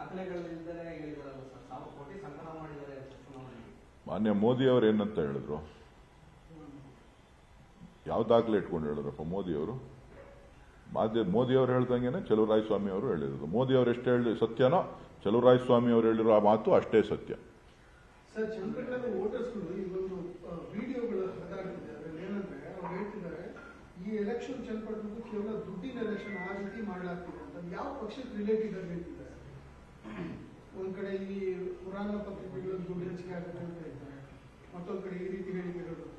ದಾಖಲೆಗಳಿಂದಲೇ ಹೇಳಿದಾರಲ್ಲ sir, 1,000 ಕೋಟಿ ಸಂಗ್ರಹ ಮಾಡಿದ್ದಾರೆ ಚುನಾವಣೆಗೆ. ಮಾನ್ಯ ಮೋದಿ ಅವರು ಏನಂತ ಹೇಳಿದ್ರು? ಯಾವ ದಾಖಲೆ ಇಟ್ಕೊಂಡು ಹೇಳಿದ್ರಪ್ಪ ಮೋದಿ ಅವರು? ಮೋದಿ ಅವರು ಹೇಳ್ದಂಗೆನೆ ಚಲುವರಾಯಸ್ವಾಮಿ ಅವರು ಹೇಳಿರೋದು. ಮೋದಿ ಅವರು ಎಷ್ಟು ಹೇಳಿ ಸತ್ಯನೋ ಚಲುವರಾಯಸ್ವಾಮಿ ಅವರು ಹೇಳಿರೋ ಆ ಮಾತು ಅಷ್ಟೇ ಸತ್ಯ. ಸರ್, ಚನ್ನಪಟ್ಟಣದ ವೋಟರ್ಸ್ಗಳು ಇವೊಂದು ವಿಡಿಯೋಗಳು ಹರಿದಾಡ್ತಿದ್ದಾರೆ. ಏನಂದ್ರೆ ಅವ್ರು ಹೇಳ್ತಿದ್ದಾರೆ, ಈ ಎಲೆಕ್ಷನ್ ಚನ್ನಪಟ್ಟಣದ್ದು ಕೇವಲ ದುಡ್ಡಿನ ಎಲೆಕ್ಷನ್ ಆ ರೀತಿ ಮಾಡಲಾಗ್ತಿದೆ ಅಂತ. ಯಾವ ಪಕ್ಷಕ್ಕೆ ರಿಲೇಟೆಡ್ ಆಗಿ ಹೇಳ್ತಿದ್ದಾರೆ? ಒಂದ್ ಕಡೆ ಈ ಪುರಾಣ ಪತ್ರಿಕೆಗಳು ದುಡ್ಡು ಹೆಚ್ಚಿಗೆ ಆಗುತ್ತೆ ಅಂತ ಹೇಳ್ತಾರೆ, ಮತ್ತೊಂದ್ ಕಡೆ ಈ ರೀತಿ ಹೇಳಿಕೆಗಳು ಬರ್ತದೆ.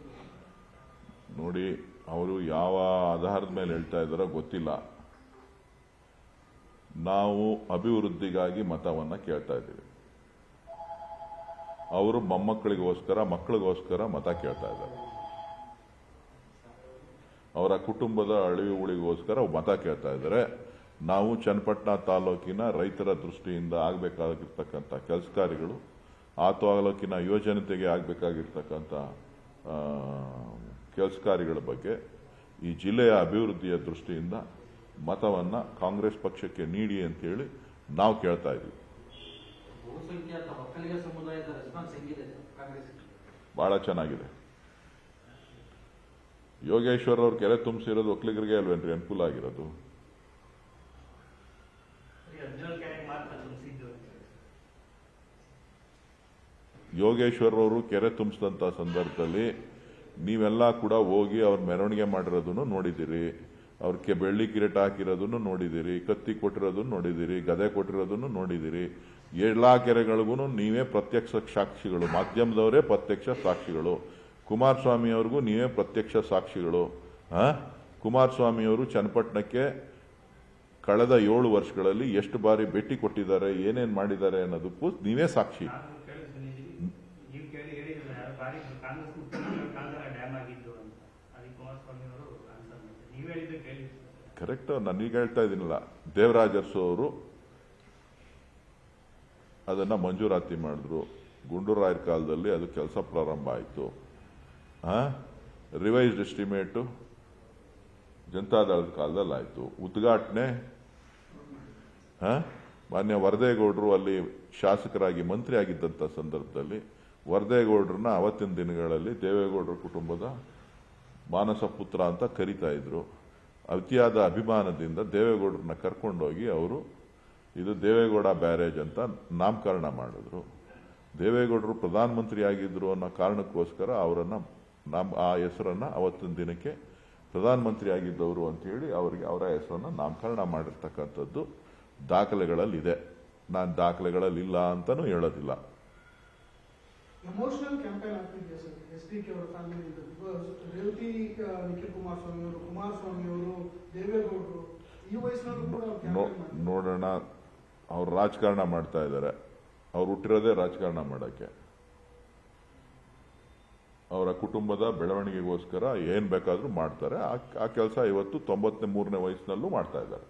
ನೋಡಿ, ಅವರು ಯಾವ ಆಧಾರದ ಮೇಲೆ ಹೇಳ್ತಾ ಇದ್ದಾರೋ ಗೊತ್ತಿಲ್ಲ. ನಾವು ಅಭಿವೃದ್ಧಿಗಾಗಿ ಮತವನ್ನ ಕೇಳ್ತಾ ಇದ್ದೀವಿ. ಅವರು ಮಕ್ಕಳಿಗೋಸ್ಕರ ಮತ ಕೇಳ್ತಾ ಇದ್ದಾರೆ. ಅವರ ಕುಟುಂಬದ ಅಳಿವು ಉಳಿಗೋಸ್ಕರ ಮತ ಕೇಳ್ತಾ ಇದ್ದಾರೆ. ನಾವು ಚನ್ನಪಟ್ಟಣ ತಾಲೂಕಿನ ರೈತರ ದೃಷ್ಟಿಯಿಂದ ಆಗಬೇಕಾಗಿರ್ತಕ್ಕಂಥ ಕೆಲಸ ಕಾರ್ಯಗಳು, ಆ ತಾಲೂಕಿನ ಯುವಜನತೆಗೆ ಆಗಬೇಕಾಗಿರ್ತಕ್ಕಂಥ ಕೆಲಸ ಕಾರ್ಯಗಳ ಬಗ್ಗೆ, ಈ ಜಿಲ್ಲೆಯ ಅಭಿವೃದ್ಧಿಯ ದೃಷ್ಟಿಯಿಂದ ಮತವನ್ನ ಕಾಂಗ್ರೆಸ್ ಪಕ್ಷಕ್ಕೆ ನೀಡಿ ಅಂತೇಳಿ ನಾವು ಕೇಳ್ತಾ ಇದ್ದೀವಿ. ಬಹುಸಂಖ್ಯಾತ ಒಕ್ಕಲಿಗ ಸಮುದಾಯದ ರೆಸ್ಪಾನ್ಸ್ ಹೆಂಗಿದೆ ಕಾಂಗ್ರೆಸ್? ಬಹಳ ಚೆನ್ನಾಗಿದೆ. ಯೋಗೇಶ್ವರ್ ಅವ್ರ ಕೆರೆ ತುಂಬಿಸಿರೋದು ಒಕ್ಕಲಿಗರಿಗೆ ಅಲ್ವೇನ್ರಿ ಅನುಕೂಲ ಆಗಿರೋದು? ಯೋಗೇಶ್ವರ್ ಅವರು ಕೆರೆ ತುಂಬಿಸಿದಂತ ಸಂದರ್ಭದಲ್ಲಿ ನೀವೆಲ್ಲ ಕೂಡ ಹೋಗಿ ಅವ್ರ ಮೆರವಣಿಗೆ ಮಾಡಿರೋದನ್ನು ನೋಡಿದಿರಿ, ಅವ್ರಿಗೆ ಬೆಳ್ಳಿ ಕಿರೀಟ ಹಾಕಿರೋದನ್ನು ನೋಡಿದಿರಿ, ಕತ್ತಿ ಕೊಟ್ಟಿರೋದನ್ನು ನೋಡಿದಿರಿ, ಗದೆ ಕೊಟ್ಟಿರೋದನ್ನು ನೋಡಿದಿರಿ. ಎಲ್ಲಾ ಕೆರೆಗಳಿಗೂ ನೀವೇ ಪ್ರತ್ಯಕ್ಷ ಸಾಕ್ಷಿಗಳು, ಮಾಧ್ಯಮದವರೇ ಪ್ರತ್ಯಕ್ಷ ಸಾಕ್ಷಿಗಳು. ಕುಮಾರಸ್ವಾಮಿ ಅವ್ರಿಗೂ ನೀವೇ ಪ್ರತ್ಯಕ್ಷ ಸಾಕ್ಷಿಗಳು. ಕುಮಾರಸ್ವಾಮಿ ಅವರು ಚನ್ನಪಟ್ಟಣಕ್ಕೆ ಕಳೆದ 7 ವರ್ಷಗಳಲ್ಲಿ ಎಷ್ಟು ಬಾರಿ ಭೇಟಿ ಕೊಟ್ಟಿದ್ದಾರೆ, ಏನೇನ್ ಮಾಡಿದ್ದಾರೆ ಅನ್ನೋದಕ್ಕೂ ನೀವೇ ಸಾಕ್ಷಿ. ಕರೆಕ್ಟ್. ನಾನೀಗ ಹೇಳ್ತಾ ಇದ್ದೀನಲ್ಲ, ದೇವರಾಜ ಅರಸು ಅವರು ಅದನ್ನ ಮಂಜೂರಾತಿ ಮಾಡಿದ್ರು. ಗುಂಡೂರಾಯರ ಕಾಲದಲ್ಲಿ ಅದು ಕೆಲಸ ಪ್ರಾರಂಭ ಆಯಿತು. ರಿವೈಸ್ಡ್ ಎಸ್ಟಿಮೇಟು ಜನತಾದಳದ ಕಾಲದಲ್ಲಿ ಆಯಿತು. ಉದ್ಘಾಟನೆ ಮಾನ್ಯ ವರದೇಗೌಡರು ಅಲ್ಲಿ ಶಾಸಕರಾಗಿ ಮಂತ್ರಿ ಆಗಿದ್ದಂಥ ಸಂದರ್ಭದಲ್ಲಿ ವರದೇಗೌಡರನ್ನ ಅವತ್ತಿನ ದಿನಗಳಲ್ಲಿ ದೇವೇಗೌಡರ ಕುಟುಂಬದ ಮಾನಸ ಪುತ್ರ ಅಂತ ಕರೀತಾ ಇದ್ರು. ಅತಿಯಾದ ಅಭಿಮಾನದಿಂದ ದೇವೇಗೌಡರನ್ನ ಕರ್ಕೊಂಡೋಗಿ ಅವರು ಇದು ದೇವೇಗೌಡ ಬ್ಯಾರೇಜ್ ಅಂತ ನಾಮಕರಣ ಮಾಡಿದ್ರು. ದೇವೇಗೌಡರು ಪ್ರಧಾನಮಂತ್ರಿ ಆಗಿದ್ರು ಅನ್ನೋ ಕಾರಣಕ್ಕೋಸ್ಕರ ಅವರನ್ನ ಆ ಹೆಸರನ್ನ ಅವತ್ತಿನ ದಿನಕ್ಕೆ ಪ್ರಧಾನಮಂತ್ರಿ ಆಗಿದ್ದವರು ಅಂತ ಹೇಳಿ ಅವರಿಗೆ ಅವರ ಹೆಸರನ್ನ ನಾಮಕರಣ ಮಾಡಿರ್ತಕ್ಕಂಥದ್ದು ದಾಖಲೆಗಳಲ್ಲಿದೆ. ನಾನು ದಾಖಲೆಗಳಲ್ಲಿ ಇಲ್ಲ ಅಂತಾನೂ ಹೇಳೋದಿಲ್ಲ. ಎಮೋಷನಲ್ ಕ್ಯಾಂಪೇನ್ ಆಗ್ತಿದೆ ಸರ್ SDK ಅವರ ಫ್ಯಾಮಿಲಿಯಿಂದ. ರೇವತಿ ನಿಖಿಲ್ ಕುಮಾರಸ್ವಾಮಿ ಅವರು ದೇವೇಗೌಡರು ಈ ವಯಸ್ಸಿನಲ್ಲೂ ಕೂಡ ನೋಡೋಣ. ಅವ್ರು ರಾಜಕಾರಣ ಮಾಡ್ತಾ ಇದ್ದಾರೆ. ಅವ್ರು ಹುಟ್ಟಿರೋದೇ ರಾಜಕಾರಣ ಮಾಡಕ್ಕೆ. ಅವರ ಕುಟುಂಬದ ಬೆಳವಣಿಗೆಗೋಸ್ಕರ ಏನ್ ಬೇಕಾದ್ರೂ ಮಾಡ್ತಾರೆ. ಆ ಕೆಲಸ ಇವತ್ತು 93ನೇ ವಯಸ್ಸಿನಲ್ಲೂ ಮಾಡ್ತಾ ಇದ್ದಾರೆ.